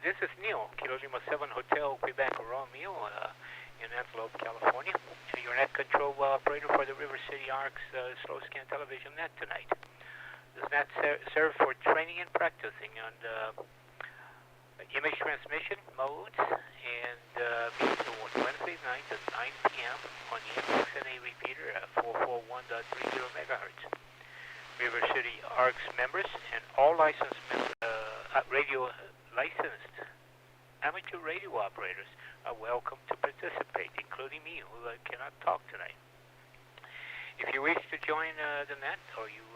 This is Neil, Kilo Lima 7 Hotel, Quebec, Romeo, in Antelope, California. Your net control operator for the River City ARC's slow scan television net tonight. This net serves for training and practicing on image transmission modes and means towards Wednesday night at 9 p.m. on the N6NA repeater at 441.30 megahertz. River City ARC's members and all licensed licensed amateur radio operators are welcome to participate, including me, who cannot talk tonight. If you wish to join the net or you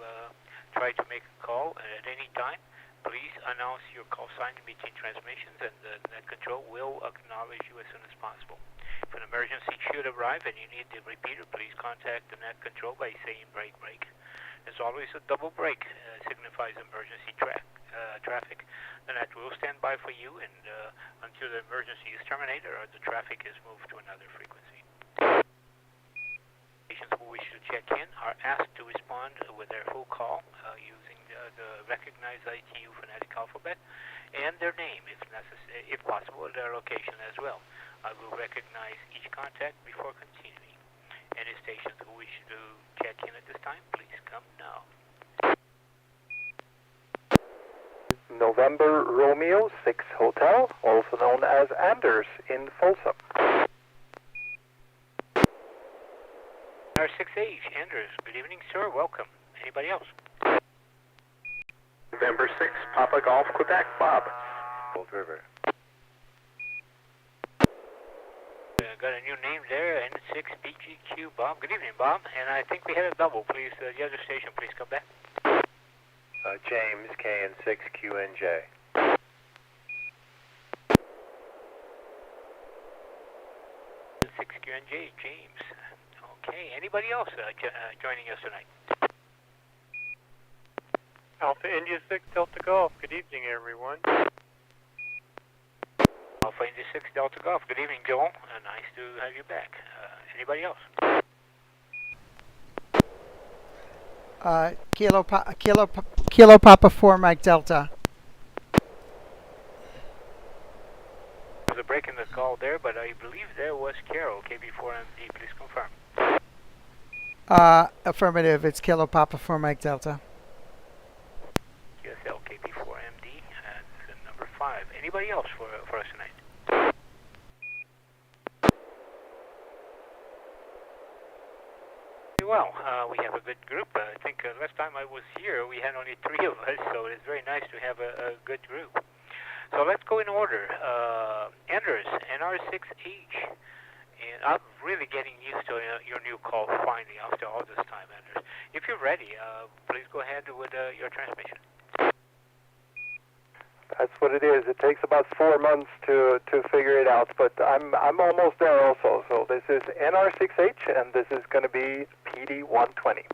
try to make a call at any time, please announce your call sign between transmissions and the net control will acknowledge you as soon as possible. If an emergency should arrive and you need the repeater, please contact the net control by saying break, break. As always, a double break signifies emergency traffic. The net will stand by for you and until the emergency is terminated or the traffic is moved to another frequency. Patients who wish to check in are asked to respond with their full call using the recognized ITU phonetic alphabet and their name, if possible, their location as well. I will recognize each contact before continuing. Any stations who wish to check in at this time, please come now. November Romeo 6 Hotel, also known as Anders in Folsom. R6H, Anders, good evening, sir, welcome. Anybody else? November 6 Papa Golf, Quebec, Bob. Cold River. Got a new name there, N6BGQ, Bob. Good evening, Bob. And I think we had a double, please. The other station, please come back. James, KN6QNJ. N6QNJ, James. Okay, anybody else joining us tonight? Alpha India 6 Delta Golf. Good evening, everyone. Alpha India 6 Delta Golf. Good evening, Joel. Nice to have you back. Anybody else? Kilo Papa 4 Mike Delta. There's a break in the call there, but I believe there was Carol, KB4MD. Please confirm. Affirmative. It's Kilo Papa 4 Mike Delta. QSL KB4MD and number 5. Anybody else for us tonight? Well, we have a good group. I think last time I was here, we had only 3 of us, so it's very nice to have a good group. So let's go in order. Anders, NR6H. And I'm really getting used to your new call finally after all this time, Anders. If you're ready, please go ahead with your transmission. That's what it is. It takes about 4 months to figure it out, but I'm almost there also. So this is NR6H, and this is going to be PD120.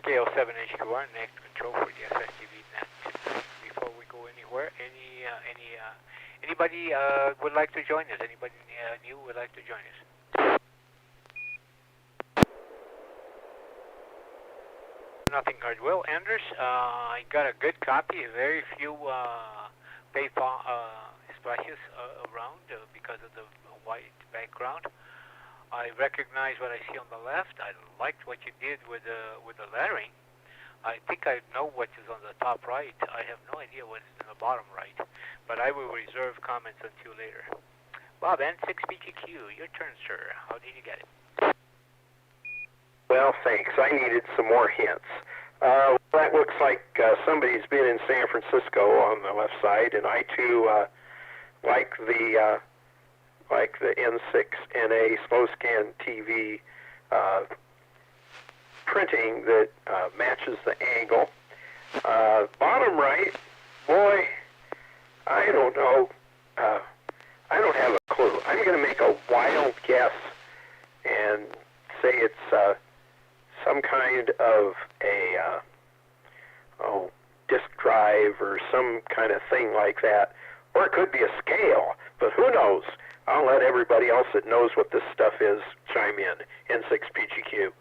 Scale 7HQR, next control for the SSTV Net. Before we go anywhere, anybody would like to join us? Anybody new would like to join us? Nothing heard. Well, Anders, I got a good copy. Very few paper splashes around because of the white background. I recognize what I see on the left. I liked what you did with the lettering. I think I know what is on the top right. I have no idea what is in the bottom right, but I will reserve comments until later. Bob, N6PGQ, your turn, sir. How did you get it? Well, thanks. I needed some more hints. That looks like somebody's been in San Francisco on the left side, and I too like the N6NA slow scan TV printing that matches the angle. Bottom right, boy, I don't know. I don't have a clue. I'm going to make a wild guess and say it's some kind of a disk drive or some kind of thing like that. Or it could be a scale, but who knows? I'll let everybody else that knows what this stuff is chime in. N6PGQ.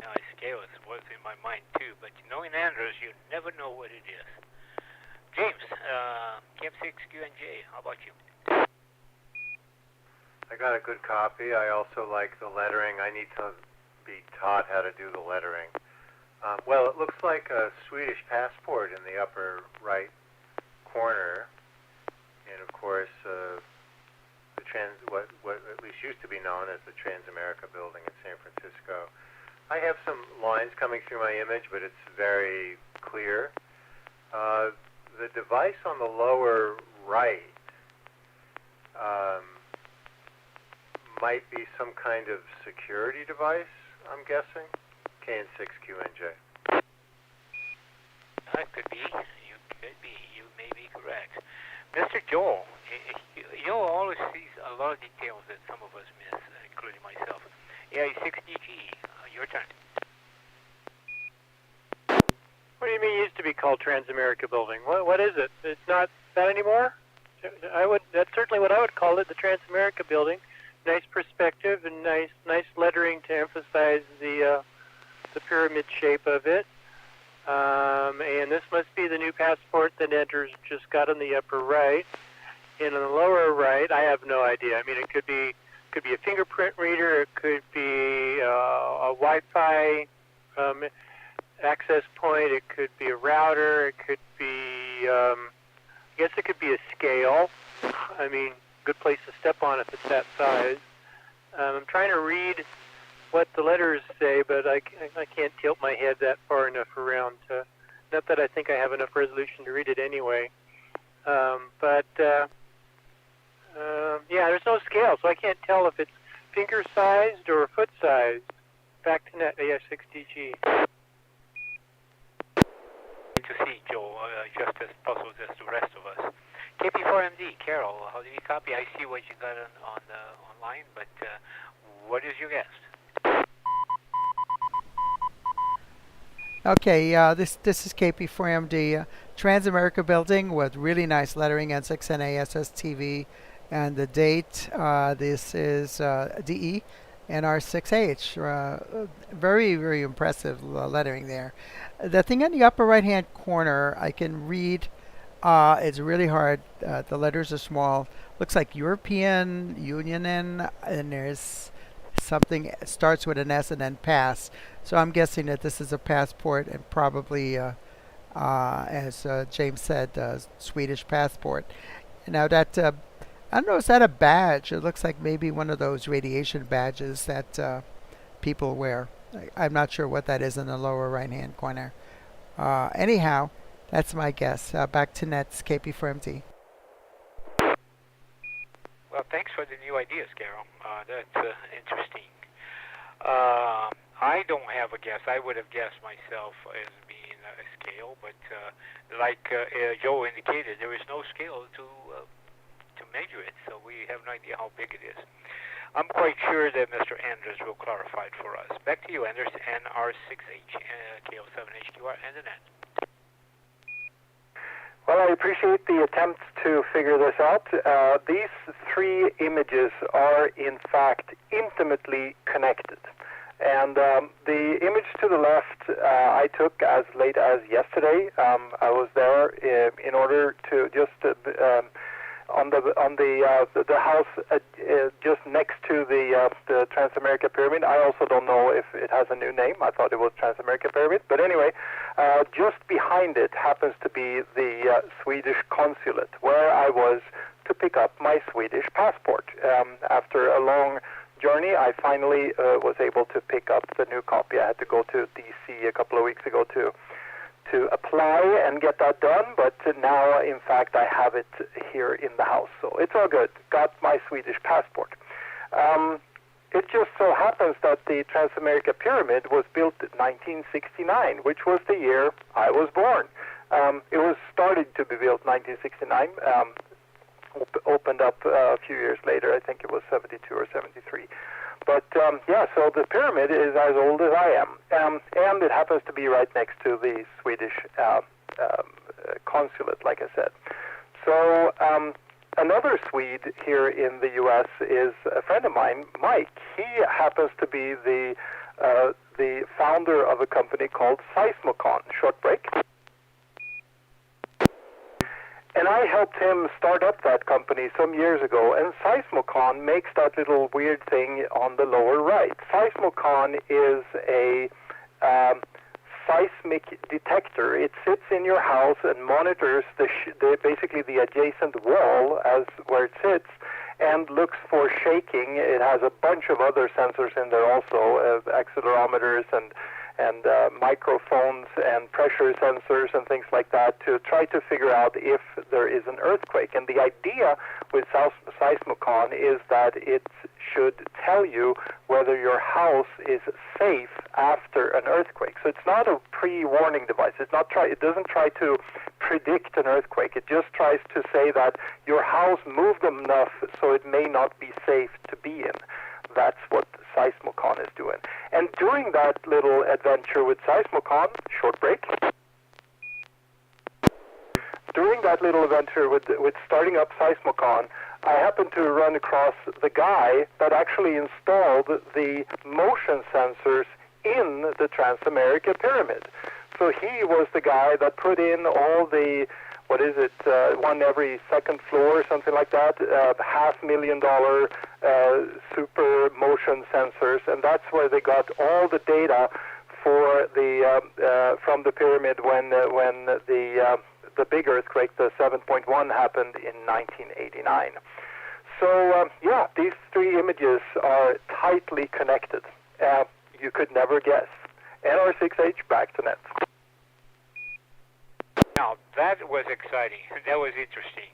Now, scale was in my mind too, but knowing Anders, you never know what it is. James, KM6QNJ, how about you? I got a good copy. I also like the lettering. I need to be taught how to do the lettering. Well, it looks like a Swedish passport in the upper right corner, and of course, what at least used to be known as the Transamerica Building in San Francisco. I have some lines coming through my image, but it's very clear. The device on the lower right might be some kind of security device, I'm guessing. KN6QNJ. That could be. You could be. You may be correct. Mr. Joel, Joel always sees a lot of details that some of us miss, including myself. AI6DG, your turn. What do you mean it used to be called Transamerica Building? What is it? It's not that anymore? That's certainly what I would call it, the Transamerica Building. Nice perspective and nice lettering to emphasize the pyramid shape of it. And this must be the new passport that Anders just got on the upper right. And on the lower right, I have no idea. I mean, it could be a fingerprint reader. It could be a Wi-Fi access point. It could be a router. It could be, I guess it could be a scale. I mean, good place to step on if it's that size. I'm trying to read what the letters say, but I can't tilt my head that far enough around to, not that I think I have enough resolution to read it anyway. Yeah, there's no scale, so I can't tell if it's finger-sized or foot-sized. Back to net, AS6DG. Good to see, Joel, just as puzzled as the rest of us. KP4MD, Carol, how do you copy? I see what you got on online, but what is your guess? Okay, this is KP4MD, Transamerica Building with really nice lettering, N6NA SSTV, and the date, this is DE NR6H. Very, very impressive lettering there. The thing in the upper right-hand corner, I can read. It's really hard. The letters are small. Looks like European Union, and there's something starts with an S and then pass. So I'm guessing that this is a passport and probably, as James said, Swedish passport. Now that, I don't know, is that a badge? It looks like maybe one of those radiation badges that people wear. I'm not sure what that is in the lower right-hand corner. Anyhow, that's my guess. Back to Nets, KP4MD. Well, thanks for the new ideas, Carol. That's interesting. I don't have a guess. I would have guessed myself as being a scale, but like Joe indicated, there is no scale to measure it, so we have no idea how big it is. I'm quite sure that Mr. Anders will clarify it for us. Back to you, Anders, NR6H, KO7HQR, and the net. Well, I appreciate the attempt to figure this out. These three images are, in fact, intimately connected. And the image to the left I took as late as yesterday. I was there in order to just on the house just next to the Transamerica Pyramid. I also don't know if it has a new name. I thought it was Transamerica Pyramid, but anyway, just behind it happens to be the Swedish consulate, where I was to pick up my Swedish passport. After a long journey, I finally was able to pick up the new copy. I had to go to D.C. a couple of weeks ago to apply and get that done, but now, in fact, I have it here in the house. So it's all good. Got my Swedish passport. It just so happens that the Transamerica Pyramid was built in 1969, which was the year I was born. It was started to be built in 1969, opened up a few years later. I think it was 72 or 73. But yeah, so the pyramid is as old as I am, and it happens to be right next to the Swedish consulate, like I said. So another Swede here in the U.S. is a friend of mine, Mike. He happens to be the founder of a company called Seismocon. Short break. And I helped him start up that company some years ago, and Seismocon makes that little weird thing on the lower right. Seismocon is a seismic detector. It sits in your house and monitors basically the adjacent wall as where it sits, and looks for shaking. It has a bunch of other sensors in there also, accelerometers and microphones and pressure sensors and things like that to try to figure out if there is an earthquake. And the idea with Seismocon is that it should tell you whether your house is safe after an earthquake. So it's not a pre-warning device. It doesn't try to predict an earthquake. It just tries to say that your house moved enough so it may not be safe to be in. That's what Seismocon is doing. And during that little adventure with Seismocon, short break, during that little adventure with starting up Seismocon, I happened to run across the guy that actually installed the motion sensors in the Transamerica Pyramid. So he was the guy that put in all the, one every second floor or something like that, $500,000 super motion sensors, and that's where they got all the data for the from the pyramid when the big earthquake, the 7.1, happened in 1989. So yeah, these three images are tightly connected. You could never guess. NR6H, back to net. Now, that was exciting. That was interesting.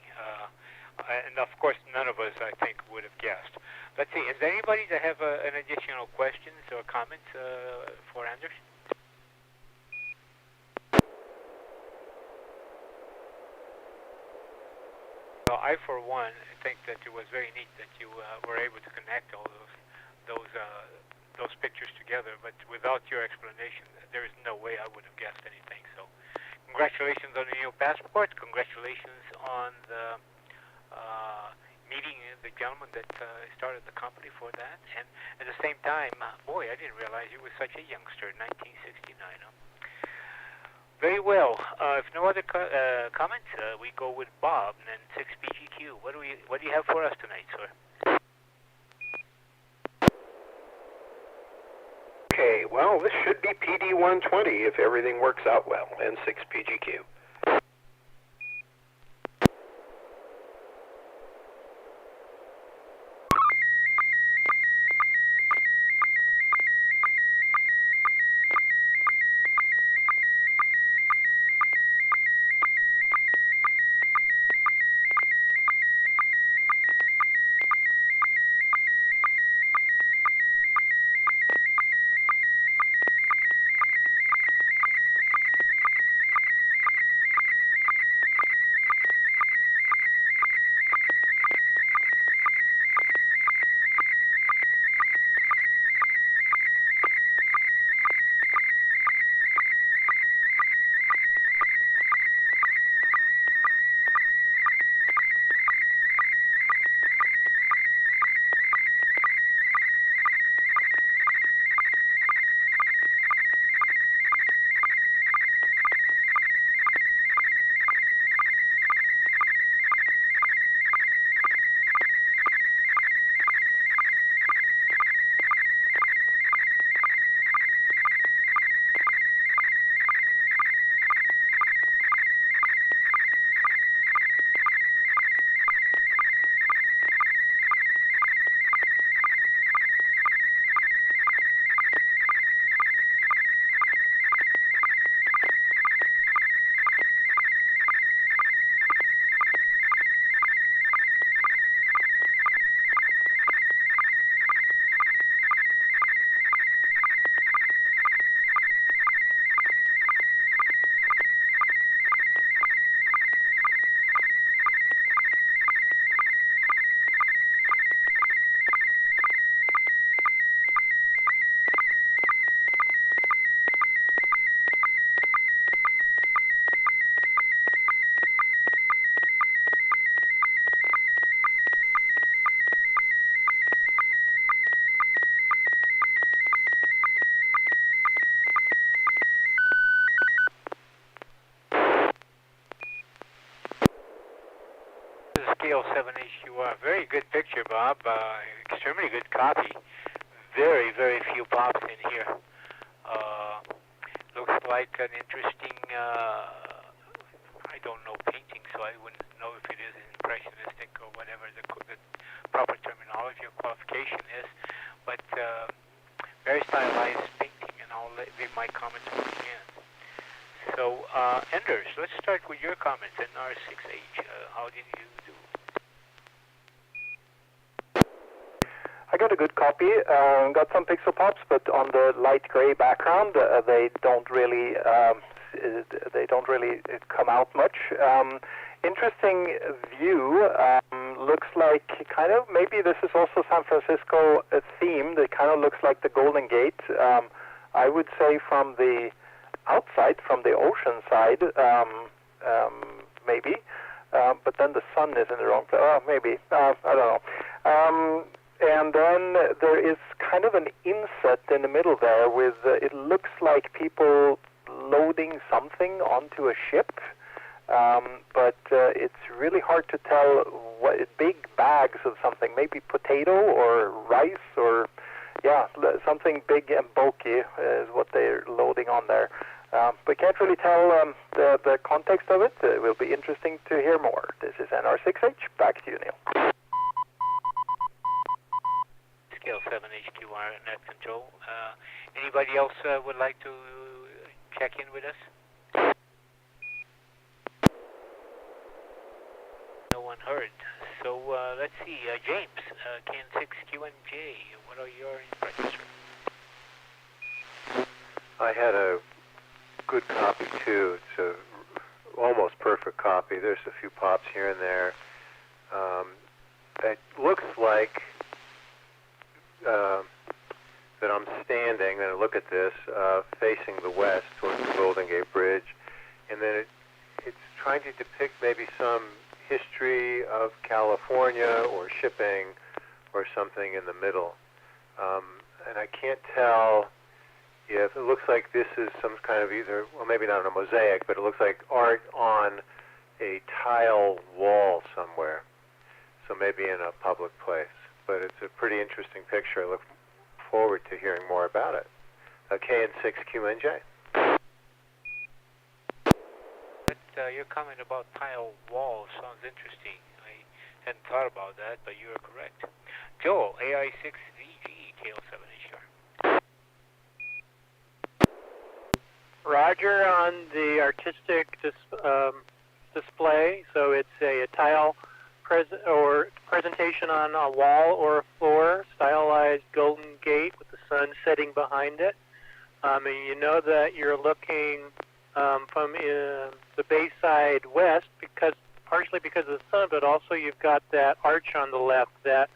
And, of course, none of us, I think, would have guessed. Let's see. Is there anybody that have an additional questions or comments for Anders? Well, I, for one, think that it was very neat that you were able to connect all those pictures together. But without your explanation, there is no way I would have guessed anything. So, congratulations on the new passport. Congratulations on the meeting the gentleman that started the company for that. And at the same time, boy, I didn't realize you were such a youngster, 1969. Huh? Very well. If no other comments, we go with Bob, N6PGQ. What do you have for us tonight, sir? Okay, well, this should be PD120 if everything works out well, N6PGQ. KL7HQR. Very good picture, Bob. Extremely good copy. Very, very few pops in here. Looks like an interesting, I don't know painting, so I wouldn't know if it is impressionistic or whatever the proper terminology or qualification is. But very stylized painting, and I'll leave my comments at the end. So, Enders, let's start with your comments. NR6H, how did you do? I got a good copy. Got some pixel pops, but on the light gray background, they don't really come out much. Interesting view. Looks like kind of maybe this is also San Francisco themed. It kind of looks like the Golden Gate. I would say from the outside, from the ocean side, maybe. But then the sun is in the wrong place. Oh, maybe. I don't know. And then there is kind of an inset in the middle there with, it looks like people loading something onto a ship. But it's really hard to tell what big bags of something, maybe potato or rice or, yeah, something big and bulky is what they're loading on there. But can't really tell the context of it. It will be interesting to hear more. This is NR6H. Back to you, Neil. Scale 7HQR net control. Anybody else would like to check in with us? No one heard. So let's see. James, KN6QNJ, what are your impressions? I had a good copy too. It's a almost perfect copy. There's a few pops here and there. It looks like that I'm standing, and I look at this, facing the west towards the Golden Gate Bridge, and then it's trying to depict maybe some history of California or shipping or something in the middle. And I can't tell if it looks like this is some kind of either, well, maybe not a mosaic, but it looks like art on a tile wall somewhere. So maybe in a public place. But it's a pretty interesting picture. I look forward to hearing more about it. KN6QNJ. But your comment about tile walls sounds interesting. I hadn't thought about that, but you are correct. Joel, AI6VG, KL7HR. Roger on the artistic display. So it's a tile presentation on a wall or a floor, stylized Golden Gate with the sun setting behind it. And you know that you're looking from the bayside west, partially because of the sun, but also you've got that arch on the left that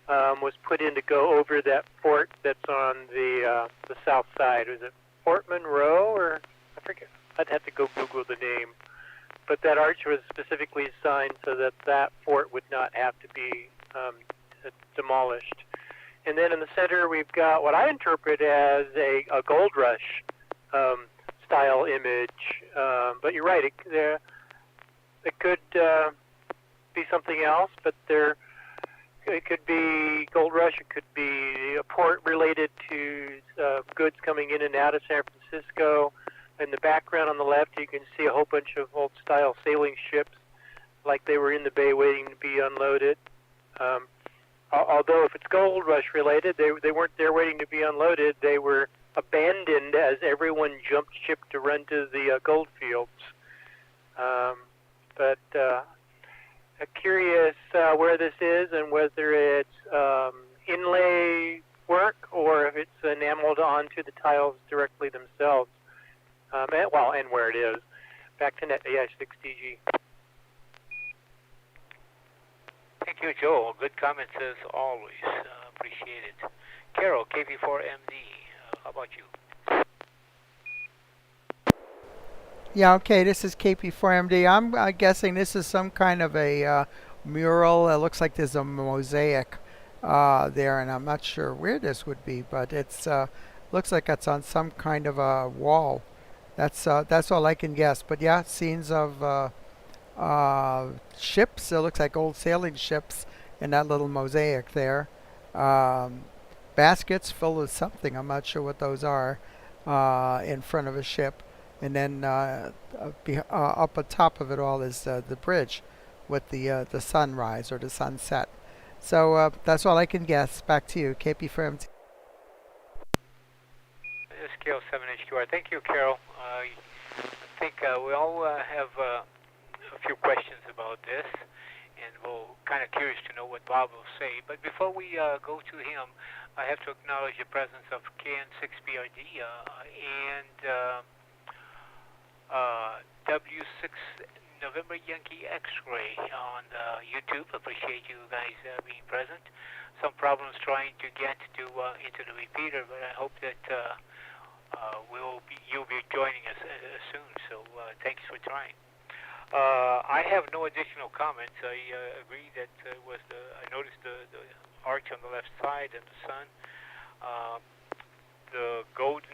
was put in to go over that fort that's on the south side. Was it Fort Monroe, or I forget? I'd have to go Google the name. But that arch was specifically designed so that that fort would not have to be demolished. And then in the center, we've got what I interpret as a gold rush style image. But you're right, it could be something else, but it could be gold rush. It could be a port related to goods coming in and out of San Francisco. In the background on the left, you can see a whole bunch of old-style sailing ships, like they were in the bay waiting to be unloaded. Although if it's gold rush related, they weren't there waiting to be unloaded. They were abandoned as everyone jumped ship to run to the gold fields. But curious where this is and whether it's inlay work or if it's enameled onto the tiles directly themselves. And where it is. Back to Net AI6DG. Thank you, Joel. Good comments as always. Appreciate it. Carol, KV4MD, how about you? Yeah, okay, this is KP4MD. I'm guessing this is some kind of a mural. It looks like there's a mosaic there, and I'm not sure where this would be, but it's looks like it's on some kind of a wall. That's all I can guess. But yeah, scenes of ships. It looks like old sailing ships in that little mosaic there. Um, Baskets filled with something. I'm not sure what those are. In front of a ship, and then up on top of it all is the bridge with the sunrise or the sunset. So that's all I can guess. Back to you, KP Firm. This is Scale 7HQR. Thank you, Carol. I think we all have a few questions about this, and we're kind of curious to know what Bob will say. But before we go to him, I have to acknowledge the presence of KN6BRD and W6 November Yankee X-Ray on YouTube. Appreciate you guys being present. Some problems trying to get to into the repeater, but I hope that you'll be joining us soon. So thanks for trying. I have no additional comments. I agree that I noticed the arch on the left side and the sun. The gold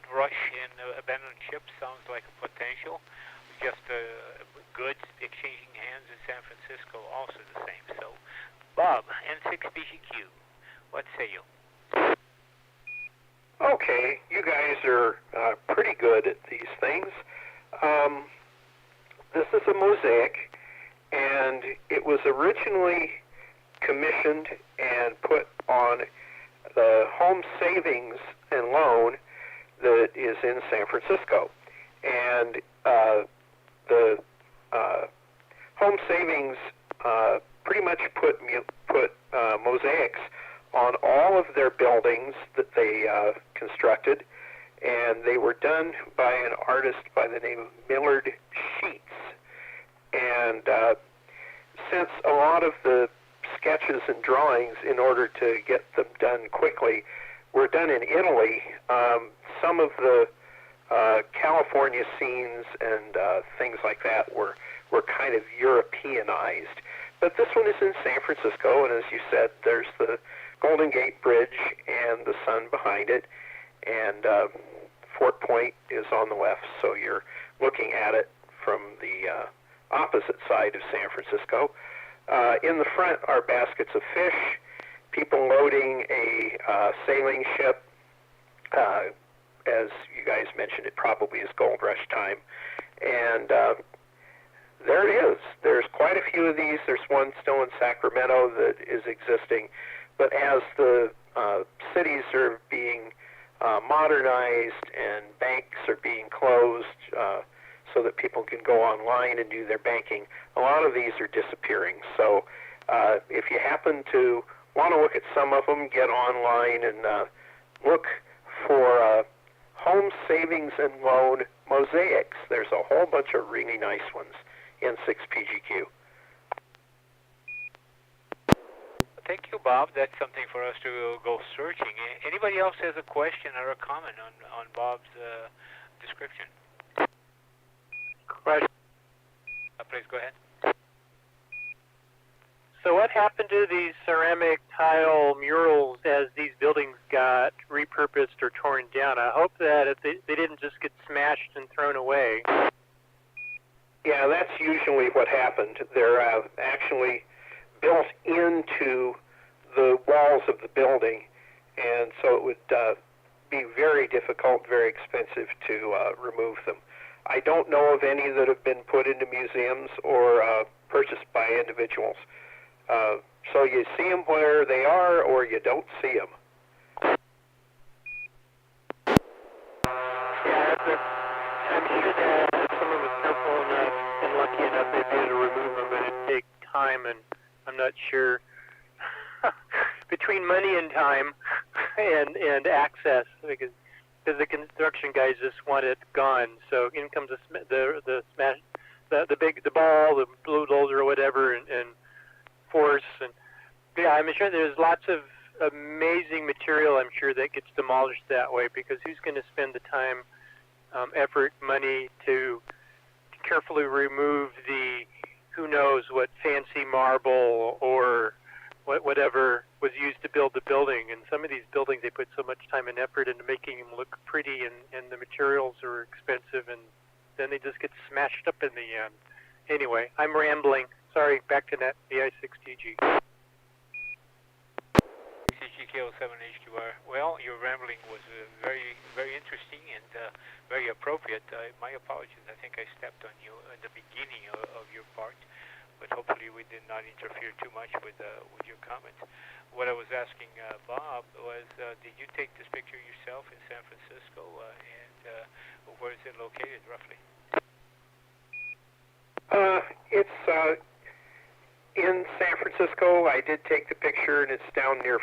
rush in abandoned ships sounds like a potential. Just goods exchanging hands in San Francisco, also the same. So, Bob, N6BGQ, what say you? Okay, you guys are pretty good at these things. This is a mosaic, and it was originally commissioned and put on the Home Savings and Loan that is in San Francisco. And the Home Savings pretty much put mosaics on all of their buildings that they constructed, and they were done by an artist by the name of Millard Sheets. And since a lot of the sketches and drawings, in order to get them done quickly, were done in Italy, some of the California scenes and things like that were kind of Europeanized. But this one is in San Francisco, and as you said, there's the Golden Gate Bridge and the sun behind it, and Fort Point is on the left, so you're looking at it from the opposite side of San Francisco. In the front are baskets of fish, people loading a sailing ship. As you guys mentioned, it probably is gold rush time. And there it is. There's quite a few of these. There's one still in Sacramento that is existing. But as the cities are being modernized and banks are being closed so that people can go online and do their banking, a lot of these are disappearing. So if you happen to want to look at some of them, get online and look for Home Savings and Loan mosaics. There's a whole bunch of really nice ones in N6PGQ. Thank you, Bob. That's something for us to go searching. Anybody else has a question or a comment on Bob's description? Question. Please go ahead. So what happened to these ceramic tile murals as these buildings got repurposed or torn down? I hope that they didn't just get smashed and thrown away. Yeah, that's usually what happened. They're actually built into the walls of the building, and so it would be very difficult, very expensive to remove them. I don't know of any that have been put into museums or purchased by individuals. So you see them where they are, or you don't see them. Yeah, I'm sure that if someone was careful enough and lucky enough, they'd be able to remove them, but it'd take time, and I'm not sure. Between money and time and access, because the construction guys just want it gone. So in comes the smash, the ball, the bulldozer or whatever, and force, and yeah, I'm sure there's lots of amazing material, I'm sure, that gets demolished that way, because who's going to spend the time, effort, money to carefully remove the who knows what fancy marble or whatever was used to build the building. And some of these buildings, they put so much time and effort into making them look pretty, and the materials are expensive, and then they just get smashed up in the end. Anyway, I'm rambling. Sorry, back to net, VI6TG. CGKO7HQR. Well, your rambling was very, very interesting and very appropriate. My apologies. I think I stepped on you at the beginning of your part, but hopefully we did not interfere too much with your comments. What I was asking Bob was, did you take this picture yourself in San Francisco, and where is it located roughly? It's in San Francisco. I did take the picture, and it's down near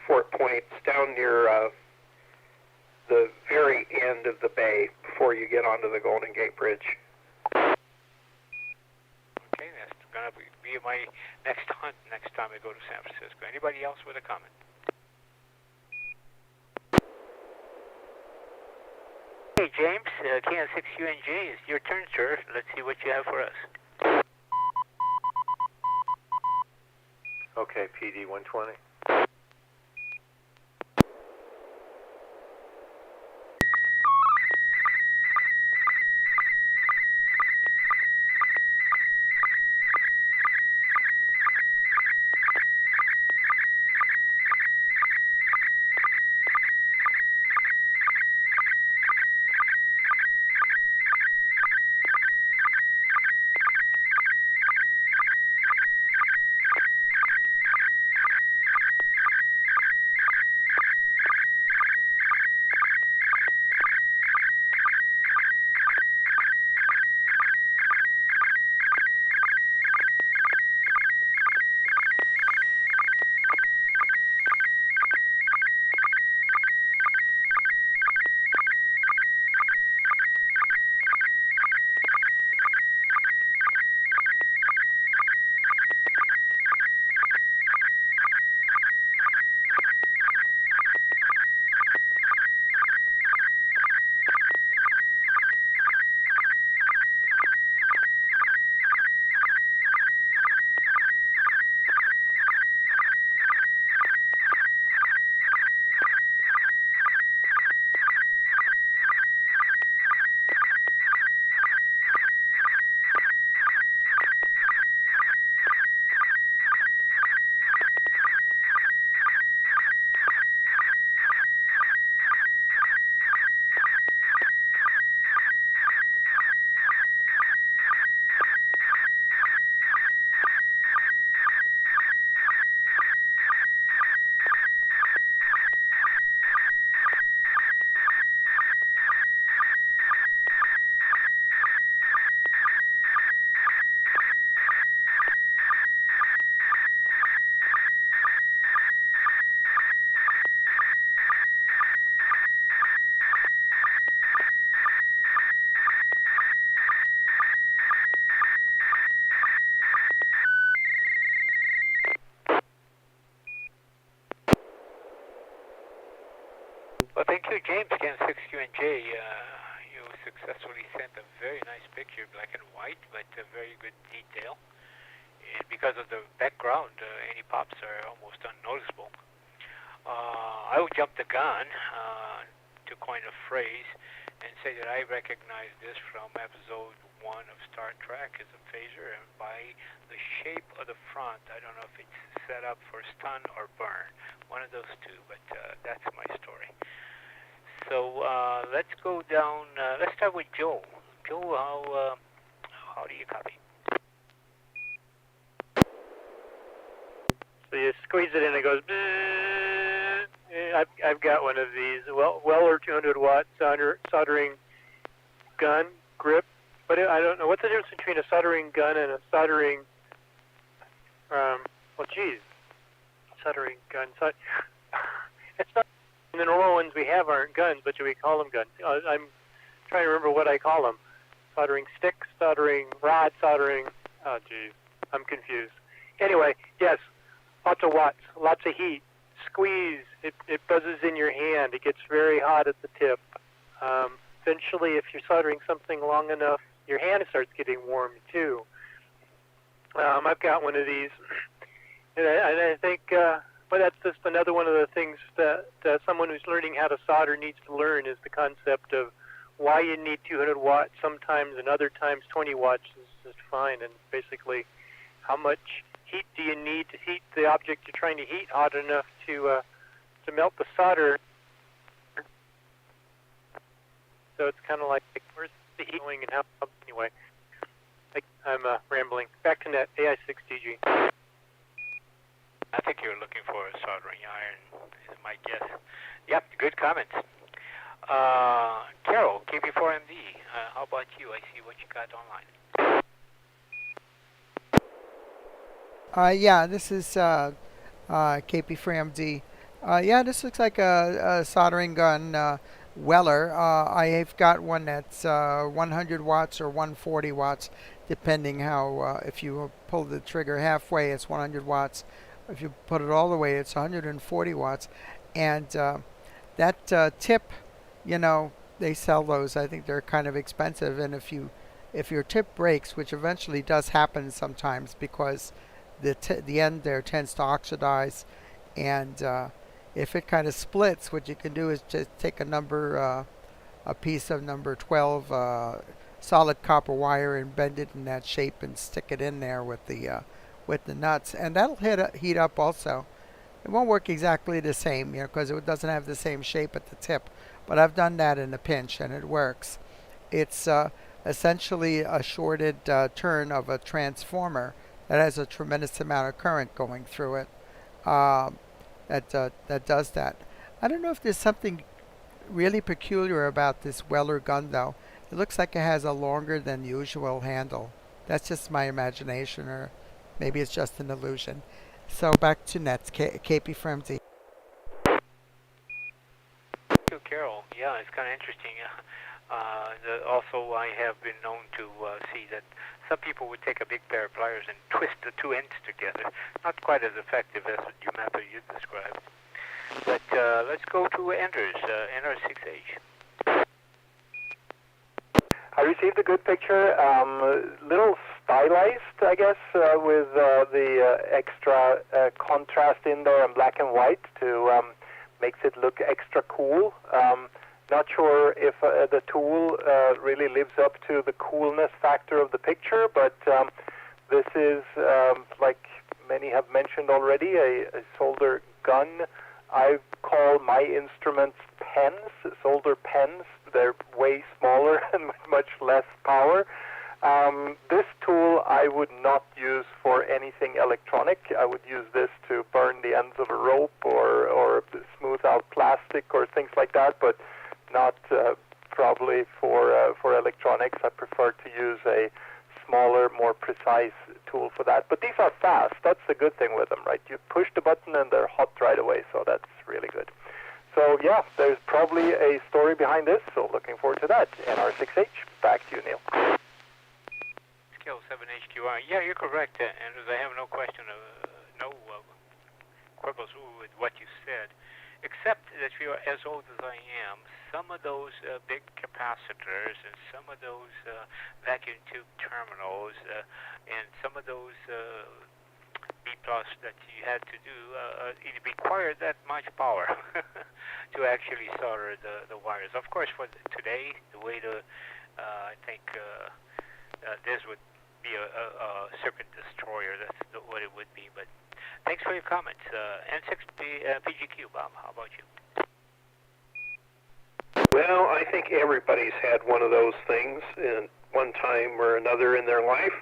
Fort Point. It's down near the very end of the bay before you get onto the Golden Gate Bridge. Okay, that's going to be my next hunt next time I go to San Francisco. Anybody else with a comment? Hey, James, KN6UNJ, it's your turn, sir. Let's see what you have for us. Okay, PD 120. Well, thank you, James, KN6QNJ. You successfully sent a very nice picture, black and white, but very good detail. And because of the background, any pops are almost unnoticeable. I will jump the gun, to coin a phrase, and say that I recognize this from episode 1 of Star Trek as a phaser, and by the shape of the front, I don't know if it's set up for stun or burn, one of those two, but that's my story. So let's go down, let's start with Joe. Joe, how do you copy? So you squeeze it in, it goes. I've got one of these. Weller 200 watt soldering gun grip, but I don't know what's the difference between a soldering gun and a soldering. Soldering gun. It's not. The normal ones we have aren't guns, but do we call them guns? I'm trying to remember what I call them. Soldering stick, soldering rod, soldering. Oh, geez, I'm confused. Anyway, yes, lots of watts, lots of heat. Squeeze, it buzzes in your hand. It gets very hot at the tip. Eventually, if you're soldering something long enough, your hand starts getting warm too. I've got one of these, and I think, but that's just another one of the things that someone who's learning how to solder needs to learn is the concept of why you need 200 watts sometimes and other times 20 watts fine, and basically how much heat do you need to heat the object you're trying to heat hot enough to melt the solder. So it's kind of like, where's the heat going and how, anyway. I'm rambling. Back to net, AI6DG. I think you're looking for a soldering iron, is my guess. Yep, good comments. Carol, KB4MD, how about you? I see what you got online. Yeah, this is KP4MD. Yeah, this looks like a soldering gun Weller. I have got one that's 100 watts or 140 watts, depending how, if you pull the trigger halfway, it's 100 watts. If you put it all the way, it's 140 watts. And that tip, you know, they sell those. I think they're kind of expensive. And if your tip breaks, which eventually does happen sometimes because the end there tends to oxidize, and if it kind of splits, what you can do is just take a piece of number 12 solid copper wire and bend it in that shape and stick it in there with the nuts, and that'll heat up also. It won't work exactly the same, you know, because it doesn't have the same shape at the tip. But I've done that in a pinch, and it works. It's essentially a shorted turn of a transformer that has a tremendous amount of current going through it. That does that. I don't know if there's something really peculiar about this Weller gun, though. It looks like it has a longer than usual handle. That's just my imagination, or maybe it's just an illusion. So back to nets, KP4MD. Thank you, Carol. Yeah, it's kind of interesting. Also, I have been known to see that some people would take a big pair of pliers and twist the two ends together. Not quite as effective as the method you described. But let's go to Anders, NR6H. I received a good picture, little stylized, I guess, with the extra contrast in there and black and white to makes it look extra cool. Not sure if the tool really lives up to the coolness factor of the picture, but this is, like many have mentioned already, a solder gun. I call my instruments pens, solder pens. They're way smaller and much less power. This tool I would not use for anything electronic. I would use this to burn the ends of a rope or smooth out plastic or things like that, but not probably for electronics. I prefer to use a smaller, more precise tool for that. But these are fast. That's the good thing with them, right? You push the button and they're hot right away, so that's really good. So yeah, there's probably a story behind this, so looking forward to that. NR6H, back to you, Neil. Scale 7HQR. Yeah, you're correct, Anders. I have no question, no quibbles with what you said, except that if you're as old as I am, some of those big capacitors and some of those vacuum tube terminals and some of those B+ that you had to do, it required that much power to actually solder the wires. Of course, for today, the way to, I think this would be a circuit destroyer. That's what it would be. But thanks for your comments. N6PGQ, Bob, how about you? Well, I think everybody's had one of those things in one time or another in their life.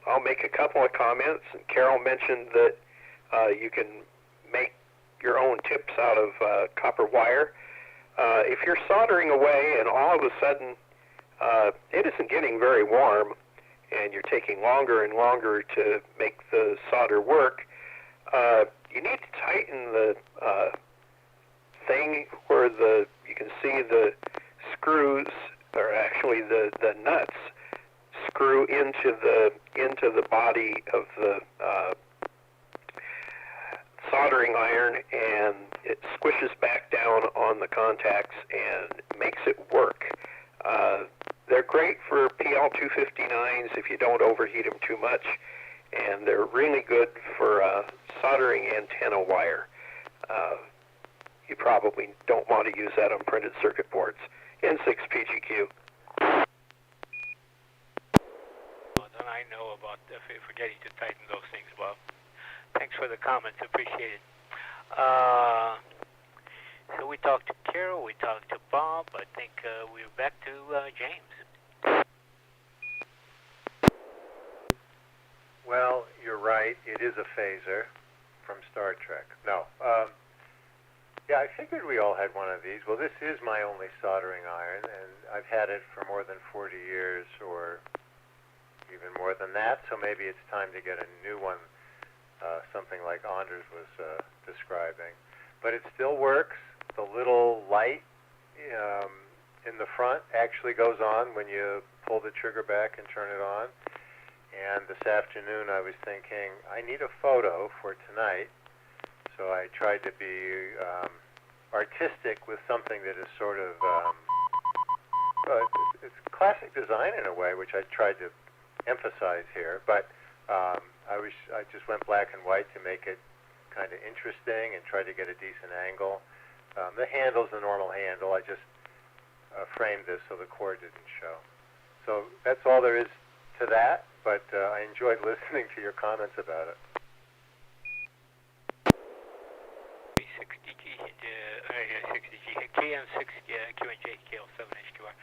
I'll make a couple of comments. Carol mentioned that you can make your own tips out of copper wire. If you're soldering away and all of a sudden it isn't getting very warm and you're taking longer and longer to make the solder work, you need to tighten the thing where you can see the screws, or actually the nuts, screw into the body of the soldering iron, and it squishes back down on the contacts and makes it work. They're great for PL259s if you don't overheat them too much, and they're really good for soldering antenna wire. You probably don't want to use that on printed circuit boards. N6PGQ. know about forgetting to tighten those things, Bob. Thanks for the comments. Appreciate it. So we talked to Carol, we talked to Bob. I think we're back to James. Well, you're right. It is a phaser from Star Trek. No. Yeah, I figured we all had one of these. Well, this is my only soldering iron, and I've had it for more than 40 years, or even more than that, so maybe it's time to get a new one, something like Anders was describing. But it still works. The little light in the front actually goes on when you pull the trigger back and turn it on. And this afternoon I was thinking, I need a photo for tonight. So I tried to be artistic with something that is sort of, it's classic design in a way, which I tried to emphasize here. But I just went black and white to make it kind of interesting and try to get a decent angle. The handle's the normal handle. I just framed this so the cord didn't show. So that's all there is to that, but I enjoyed listening to your comments about it. 60G, KN6QNJ, KL7HQR.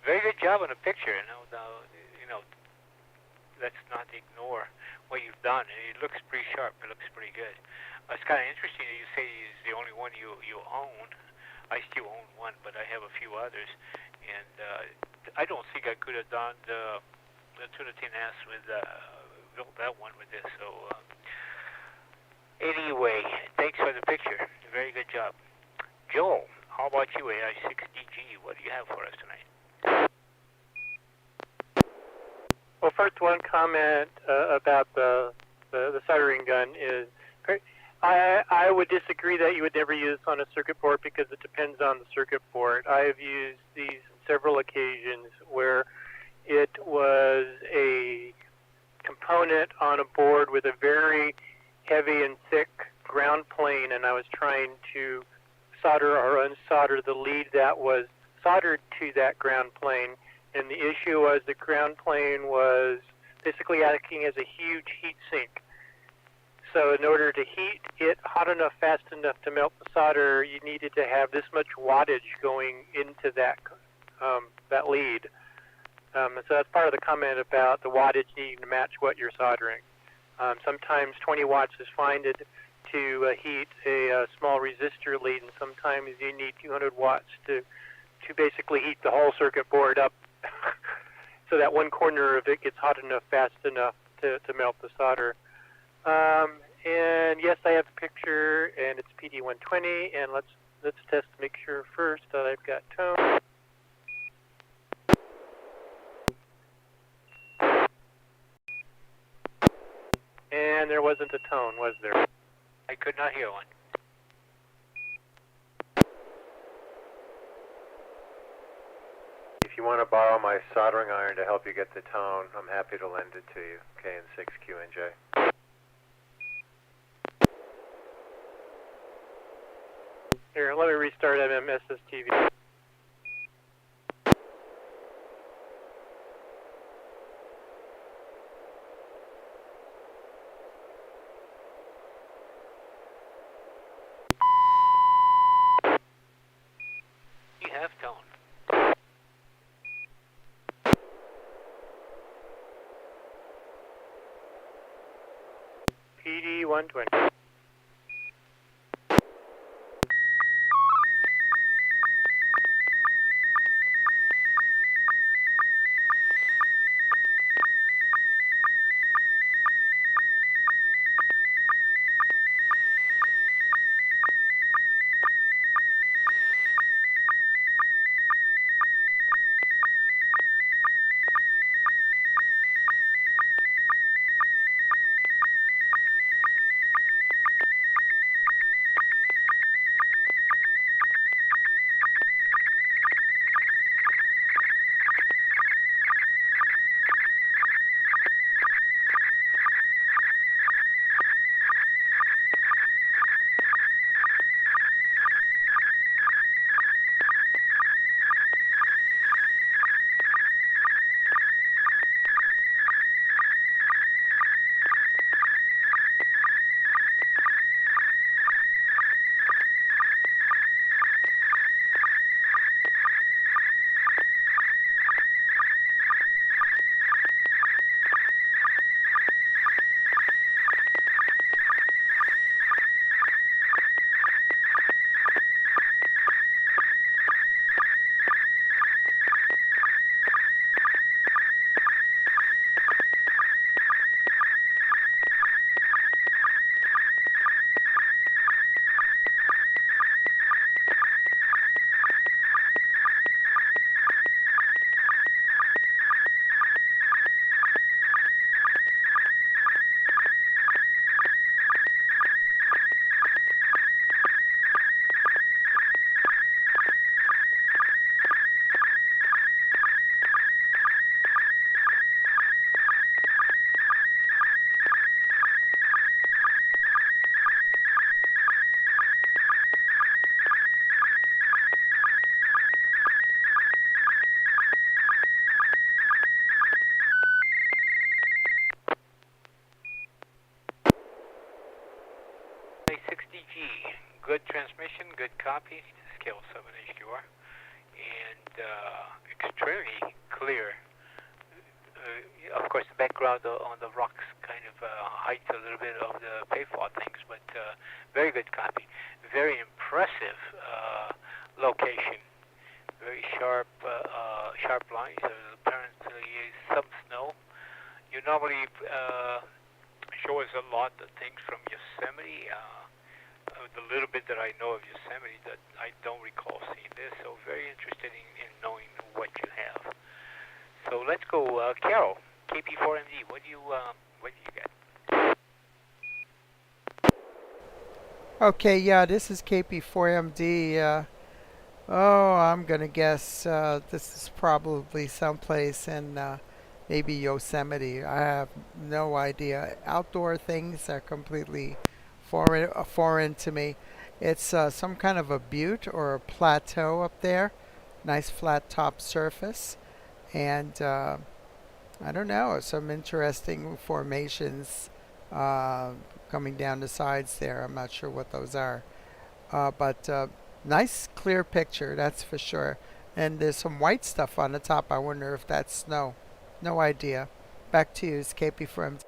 Very good job on the picture. Let's not ignore what you've done. It looks pretty sharp. It looks pretty good. It's kind of interesting that you say it's the only one you own. I still own one, but I have a few others, and I don't think I could have done the Trinity NAS with built that one with this. So anyway, thanks for the picture. Very good job, Joel. How about you, AI6DG? What do you have for us tonight? Well, first, one comment about the soldering gun is, I would disagree that you would never use this on a circuit board because it depends on the circuit board. I have used these on several occasions where it was a component on a board with a very heavy and thick ground plane, and I was trying to solder or unsolder the lead that was soldered to that ground plane. And the issue was the ground plane was basically acting as a huge heat sink. So in order to heat it hot enough, fast enough to melt the solder, you needed to have this much wattage going into that lead. So that's part of the comment about the wattage needing to match what you're soldering. Sometimes 20 watts is fine to heat a small resistor lead, and sometimes you need 200 watts to basically heat the whole circuit board up so that one corner of it gets hot enough, fast enough to melt the solder. And yes, I have a picture, and it's PD120, and let's test to make sure first that I've got tone. And there wasn't a tone, was there? I could not hear one. If you want to borrow my soldering iron to help you get the tone, I'm happy to lend it to you, KN6QNJ. Here, let me restart MM SSTV. You have tone. PD120. transmission, good copy, scale 7 HQR, and extremely clear. Of course, the background on the rocks kind of hides a little bit of the payfault things, but very good copy. Very impressive location. Very sharp lines. There's apparently some snow. You normally show us a lot of things from Yosemite. The little bit that I know of Yosemite, that I don't recall seeing this. So very interested in knowing what you have. So let's go, Carol, KP4MD. What do you get? Okay, yeah, this is KP4MD. I'm gonna guess this is probably someplace in maybe Yosemite. I have no idea. Outdoor things are completely foreign to me. It's some kind of a butte or a plateau up there. Nice flat top surface. And I don't know, some interesting formations coming down the sides there. I'm not sure what those are. But nice clear picture, that's for sure. And there's some white stuff on the top. I wonder if that's snow. No idea. Back to you, it's KP from.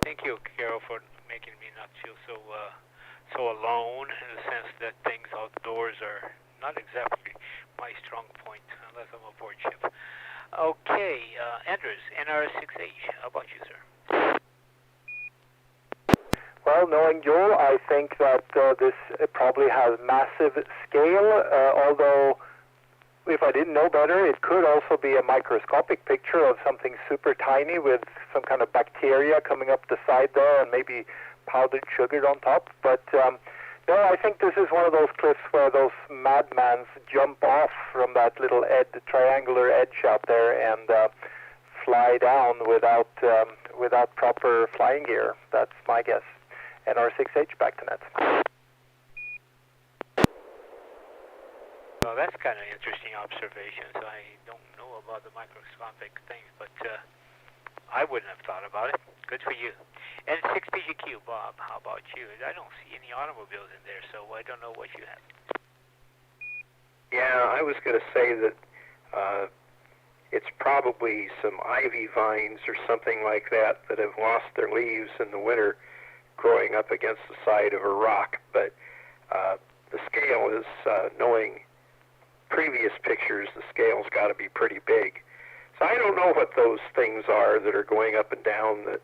Thank you, Carol, for making me not feel so alone, in the sense that things outdoors are not exactly my strong point, unless I'm aboard ship. Okay, Andrews, NR6H. How about you, sir? Well, knowing Joel, I think that this probably has massive scale, although if I didn't know better, it could also be a microscopic picture of something super tiny with some kind of bacteria coming up the side there and maybe powdered sugar on top. But no, I think this is one of those cliffs where those madmans jump off from that little triangular edge out there and fly down without proper flying gear. That's my guess. NR6H, back to net. Well, that's kind of interesting observations. I don't know about the microscopic things, but I wouldn't have thought about it. Good for you. N6PGQ, Bob, how about you? I don't see any automobiles in there, so I don't know what you have. Yeah, I was going to say that it's probably some ivy vines or something like that that have lost their leaves in the winter growing up against the side of a rock. But the scale is, knowing previous pictures, the scale's got to be pretty big. So I don't know what those things are that are going up and down that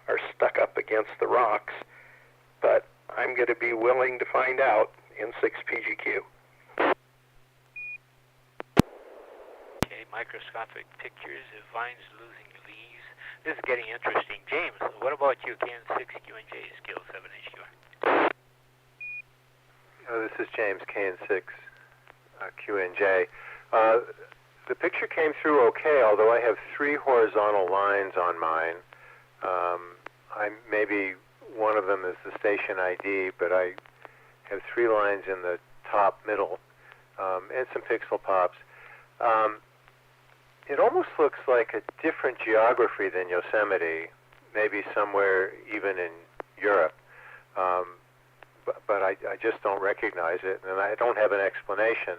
are stuck up against the rocks, but I'm going to be willing to find out in 6PGQ. Okay, microscopic pictures of vines losing leaves. This is getting interesting. James, what about you? KN6QNJ, scale 7HQR. This is James, KN6 QNJ. The picture came through okay, although I have 3 horizontal lines on mine. Maybe one of them is the station ID, but I have 3 lines in the top middle and some pixel pops. It almost looks like a different geography than Yosemite, maybe somewhere even in Europe. But I just don't recognize it, and I don't have an explanation.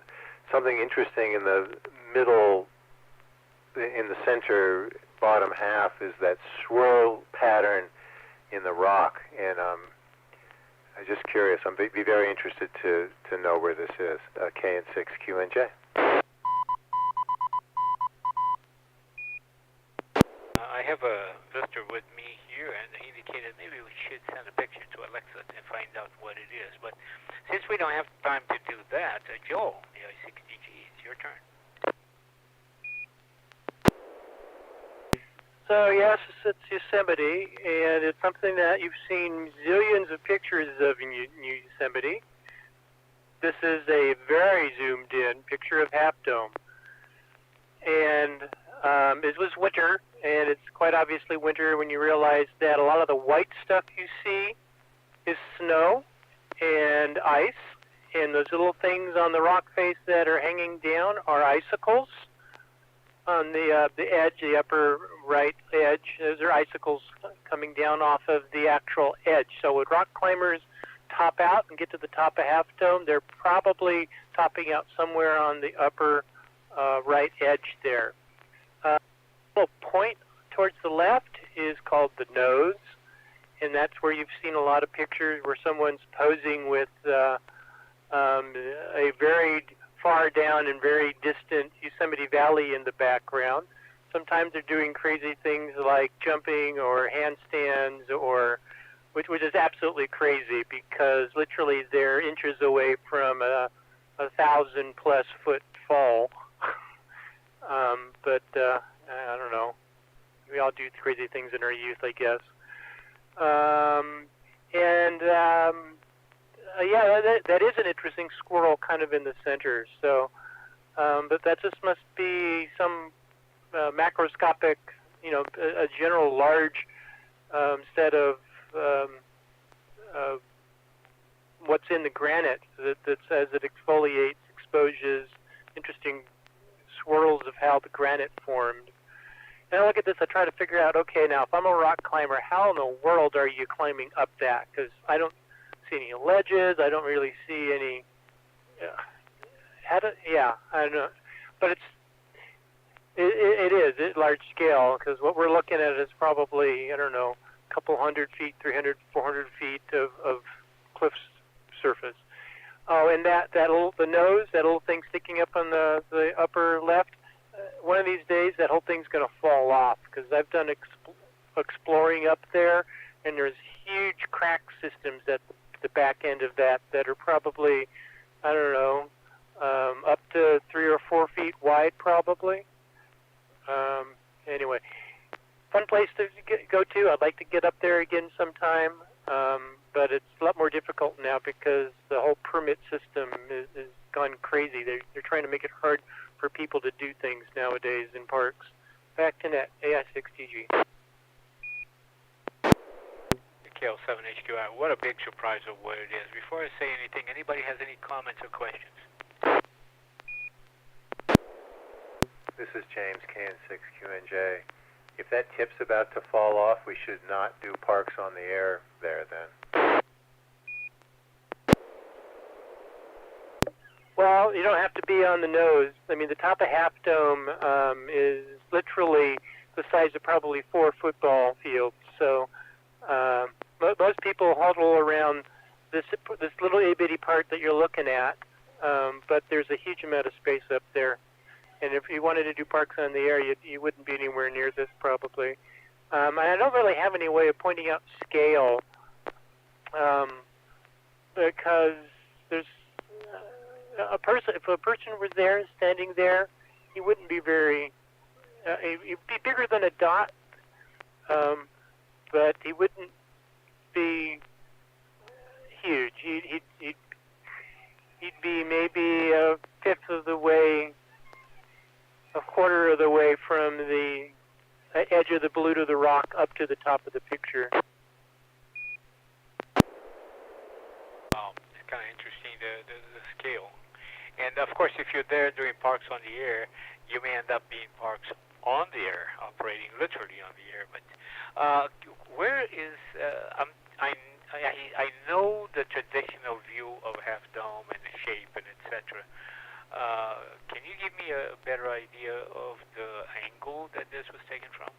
Something interesting in the middle, in the center bottom half, is that swirl pattern in the rock, and I'm just curious. I'm be very interested to know where this is. KN6QNJ. I have a visitor with me here, and he indicated maybe we should send a picture to Alexa and find out what it is. But since we don't have time to do that, Joel, the I6DG, it's your turn. So yes, it's Yosemite, and it's something that you've seen zillions of pictures of in Yosemite. This is a very zoomed in picture of Half Dome. And it was winter, and it's quite obviously winter when you realize that a lot of the white stuff you see is snow and ice, and those little things on the rock face that are hanging down are icicles on the edge, the upper right edge. Those are icicles coming down off of the actual edge. So when rock climbers top out and get to the top of Half Dome, they're probably topping out somewhere on the upper right edge there. A little point towards the left is called the nose, and that's where you've seen a lot of pictures where someone's posing with a very far down and very distant Yosemite Valley in the background. Sometimes they're doing crazy things like jumping or handstands, or which is absolutely crazy because literally they're inches away from a 1,000+ foot fall. But I don't know. We all do crazy things in our youth, I guess. That is an interesting squirrel kind of in the center. So, but that just must be some macroscopic, a general large set of what's in the granite that as it exfoliates, exposes interesting swirls of how the granite formed. And I look at this, I try to figure out, okay, now if I'm a rock climber, how in the world are you climbing up that? Because I don't see any ledges, I don't really see any, I don't know. But it is large scale, because what we're looking at is probably, I don't know, a couple 100 feet, 300, 400 feet of cliff surface. Oh, and the nose, that little thing sticking up on the upper left, one of these days that whole thing's going to fall off, because I've done exploring up there, and there's huge crack systems at the back end of that are probably, I don't know, up to 3 or 4 feet wide probably. Anyway, fun place to go to. I'd like to get up there again sometime, but it's a lot more difficult now because the whole permit system is gone crazy. They're trying to make it hard for people to do things nowadays in parks. Back to net, AI6TG. KL7HQI, what a big surprise of what it is. Before I say anything, anybody has any comments or questions? This is James, KN6QNJ. If that tip's about to fall off, we should not do parks on the air there then. Well, you don't have to be on the nose. I mean, the top of Half Dome is literally the size of probably 4 football fields. So most people huddle around this little itty-bitty part that you're looking at, but there's a huge amount of space up there. And if you wanted to do parks on the air, you wouldn't be anywhere near this probably. And I don't really have any way of pointing out scale because there's if a person was there, standing there, he wouldn't be very, he'd be bigger than a dot, but he wouldn't be huge. He'd be maybe a fifth of the way, a quarter of the way from the edge of the blue to the rock up to the top of the picture. It's kind of interesting, the scale. And of course, if you're there doing parks on the air, you may end up being parks on the air, operating literally on the air. But where is, I know the traditional view of Half Dome and the shape and etc. Can you give me a better idea of the angle that this was taken from?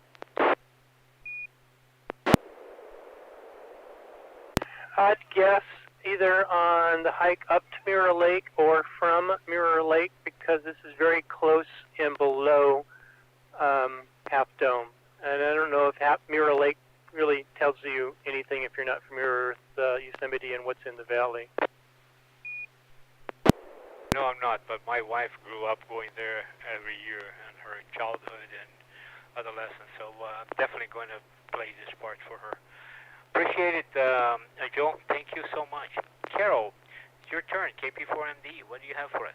I'd guess either on the hike up to Mirror Lake or from Mirror Lake, because this is very close and below Half Dome. And I don't know if Mirror Lake really tells you anything if you're not familiar with Yosemite and what's in the valley. No, I'm not, but my wife grew up going there every year in her childhood and adolescence, so I'm definitely going to play this part for her. Appreciate it, Joe. Thank you so much. Carol, it's your turn. KP4MD, what do you have for us?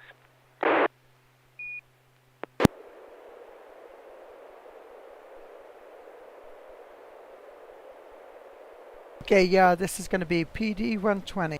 Okay, yeah, this is going to be PD 120.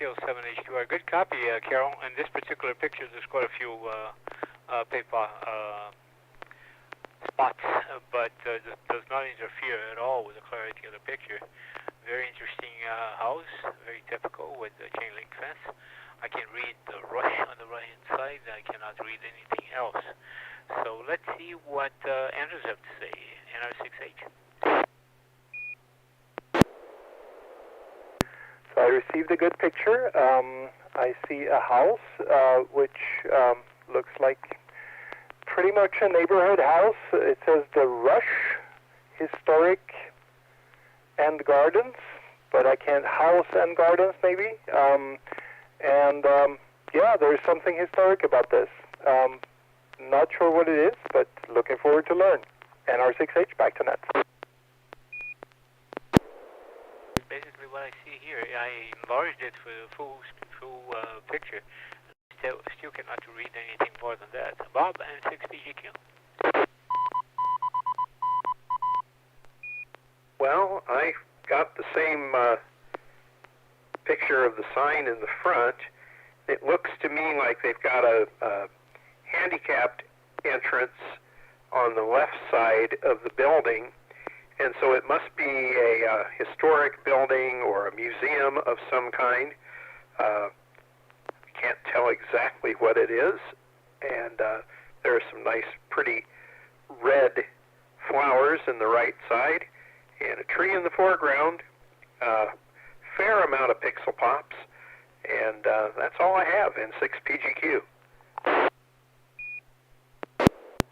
Scale 7HQR. Good copy, Carol. In this particular picture, there's quite a few paper spots, but does not interfere at all with the clarity of the picture. Very interesting house, very typical with the chain link fence. I can read the rush on the right-hand side. I cannot read anything else. So let's see what Andrews have to say. NR6H. So I received a good picture. I see a house which looks like pretty much a neighborhood house. It says the Rush Historic and Gardens, but I can't house and gardens maybe. Yeah, there's something historic about this. Not sure what it is, but looking forward to learn. NR6H, back to net. Basically what I see here, I enlarged it for the full picture. Still cannot read anything more than that. Bob, N6PGQ. Well, I got the same picture of the sign in the front. It looks to me like they've got a handicapped entrance on the left side of the building, and so it must be a historic building or a museum of some kind. Can't tell exactly what it is, and there are some nice, pretty red flowers in the right side, and a tree in the foreground, fair amount of pixel pops, and that's all I have in 6PGQ.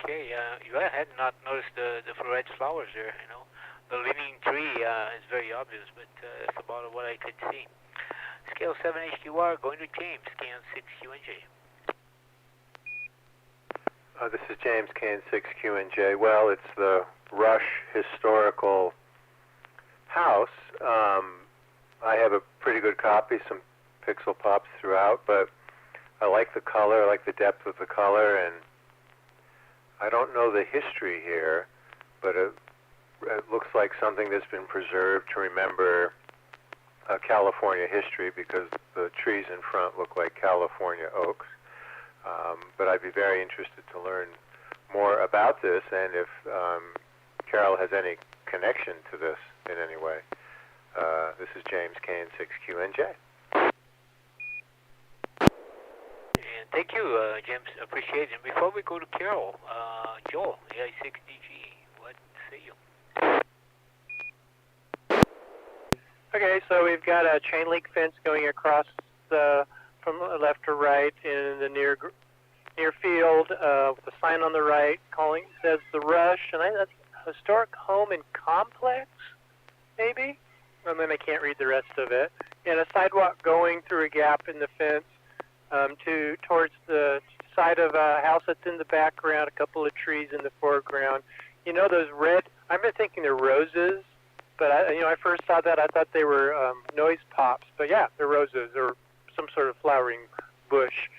Okay, you had not noticed the red flowers there, you know. The leaning tree is very obvious, but that's about what I could see. Scale 7HQR, going to James, KN6QNJ. This is James, KN6QNJ. Well, it's the Rush Historical House. I have a pretty good copy, some pixel pops throughout, but I like the color, I like the depth of the color, and I don't know the history here, but it looks like something that's been preserved to remember California history, because the trees in front look like California oaks. But I'd be very interested to learn more about this, and if Carol has any connection to this in any way. This is James, KN6QNJ. And thank you, James. Appreciate it. And before we go to Carol, Joel, AI6DG, what say you? Okay, so we've got a chain link fence going across from left to right in the near field with a sign on the right says the Rush, and that's historic home and complex, maybe? And then I can't read the rest of it. And a sidewalk going through a gap in the fence towards the side of a house that's in the background, a couple of trees in the foreground. You know those red, I've been thinking they're roses, but I first saw that, I thought they were noise pops. But yeah, they're roses or some sort of flowering bush.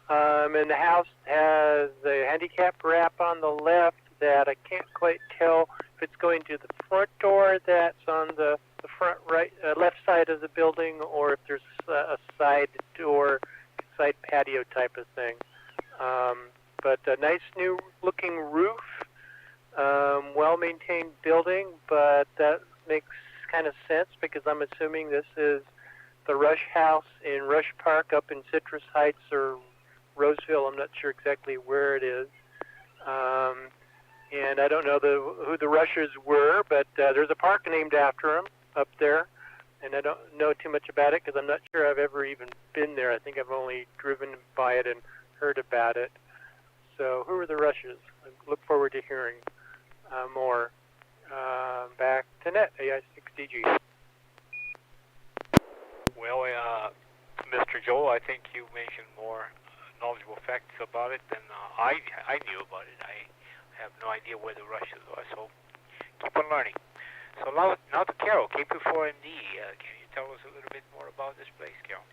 And the house has a handicap ramp on the left that I can't quite tell if it's going to the front door that's on the front left side of the building, or if there's a side door, side patio type of thing. But a nice new looking roof, well-maintained building, but that makes kind of sense because I'm assuming this is the Rush House in Rush Park up in Citrus Heights or Roseville. I'm not sure exactly where it is. And I don't know who the Rushers were, but there's a park named after them up there. And I don't know too much about it because I'm not sure I've ever even been there. I think I've only driven by it and heard about it. So who are the Rushers? I look forward to hearing more. Back to net, AI6DG. Well, Mr. Joel, I think you mentioned more knowledgeable facts about it than I knew about it. I have no idea where the Rushers are, so keep on learning. So now to Carol, KP4MD. Can you tell us a little bit more about this place, Carol?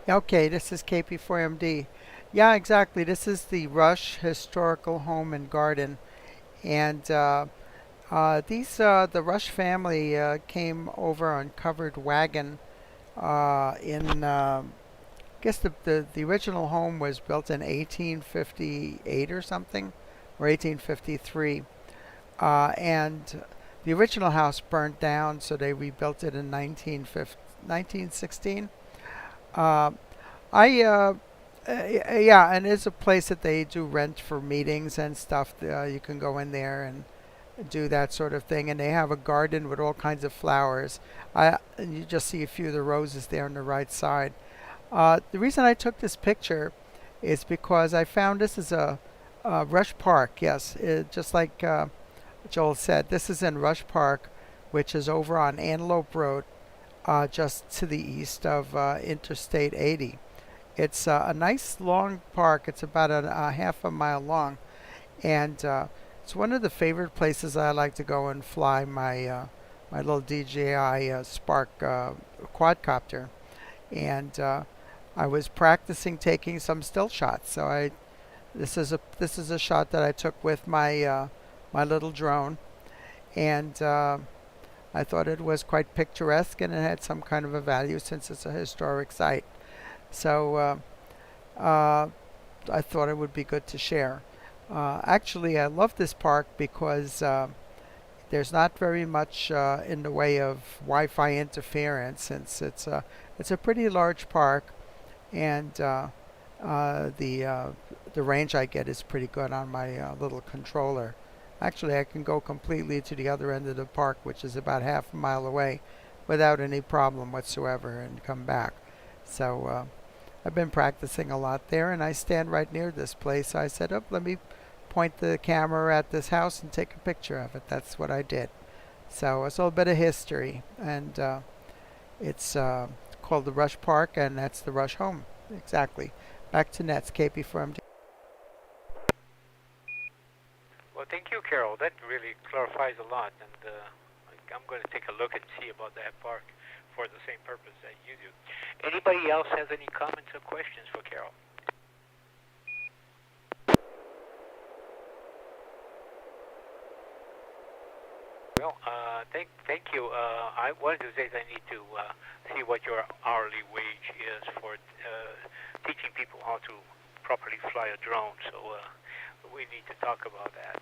Okay, this is KP4MD. Yeah, exactly. This is the Rush Historical Home and Garden. And The Rush family came over on covered wagon I guess the original home was built in 1858 or something, or 1853. And the original house burnt down, so they rebuilt it in 1916. Uh, yeah, and it's a place that they do rent for meetings and stuff. You can go in there and do that sort of thing, and they have a garden with all kinds of flowers. And you just see a few of the roses there on the right side. The reason I took this picture is because I found this is a Rush Park. Yes, just like Joel said, this is in Rush Park, which is over on Antelope Road, just to the east of Interstate 80. It's a nice long park. It's about a half a mile long, and it's one of the favorite places I like to go and fly my little DJI Spark quadcopter. And I was practicing taking some still shots. So this is a shot that I took with my little drone, and I thought it was quite picturesque and it had some kind of a value since it's a historic site. So I thought it would be good to share. Actually, I love this park because there's not very much in the way of Wi-Fi interference, since it's a pretty large park, and the range I get is pretty good on my little controller. Actually, I can go completely to the other end of the park, which is about half a mile away, without any problem whatsoever, and come back. So I've been practicing a lot there, and I stand right near this place. So I said, "Oh, let me point the camera at this house and take a picture of it." That's what I did. So it's a little bit of history, and it's called the Rush Park, and that's the Rush home. Exactly. Back to Nets, KP from. Well, thank you, Carol. That really clarifies a lot, and I'm going to take a look and see about that park for the same purpose that you do. Anybody else has any comments or questions for Carol? Well, thank you. I wanted to say that I need to see what your hourly wage is for teaching people how to properly fly a drone. So we need to talk about that.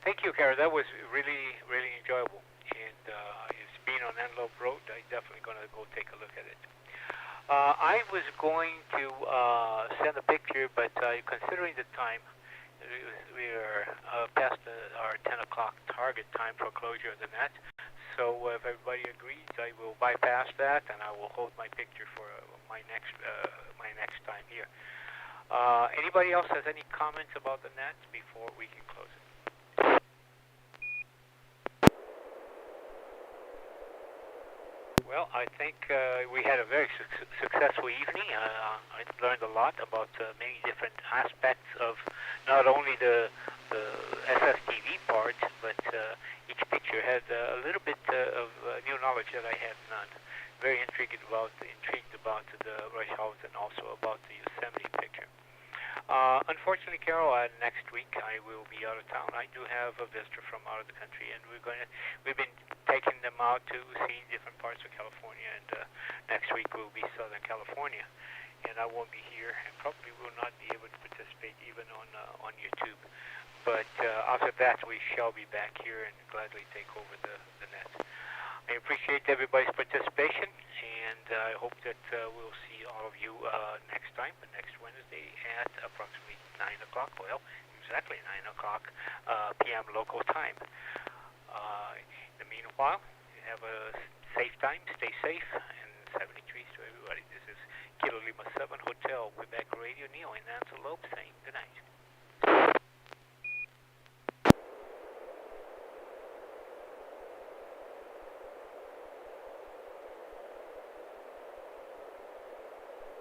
Thank you, Kara. That was really, really enjoyable. And it's been on Antelope Road. I'm definitely going to go take a look at it. I was going to send a picture, but considering the time, we are past our 10 o'clock target time for closure of the net. So if everybody agrees, I will bypass that, and I will hold my picture for my next time here. Anybody else has any comments about the net before we can close it? Well, I think we had a very successful evening. I learned a lot about many different aspects of not only the SSTV part, but each picture had a little bit of new knowledge that I had none. Very intrigued about the Rush House and also about the Yosemite picture. Unfortunately, Carol, next week I will be out of town. I do have a visitor from out of the country, and we've been taking them out to see different parts of California, and next week will be Southern California, and I won't be here, and probably will not be able to participate even on YouTube. But after that, we shall be back here and gladly take over the net. I appreciate everybody's participation, and I hope that we'll see all of you next time, next Wednesday at approximately 9 o'clock, well, exactly 9 o'clock p.m. local time. In the meanwhile, have a safe time, stay safe, and 73 to everybody. This is Kilo Lima 7 Hotel, Quebec Radio, Neil in Antelope saying good night.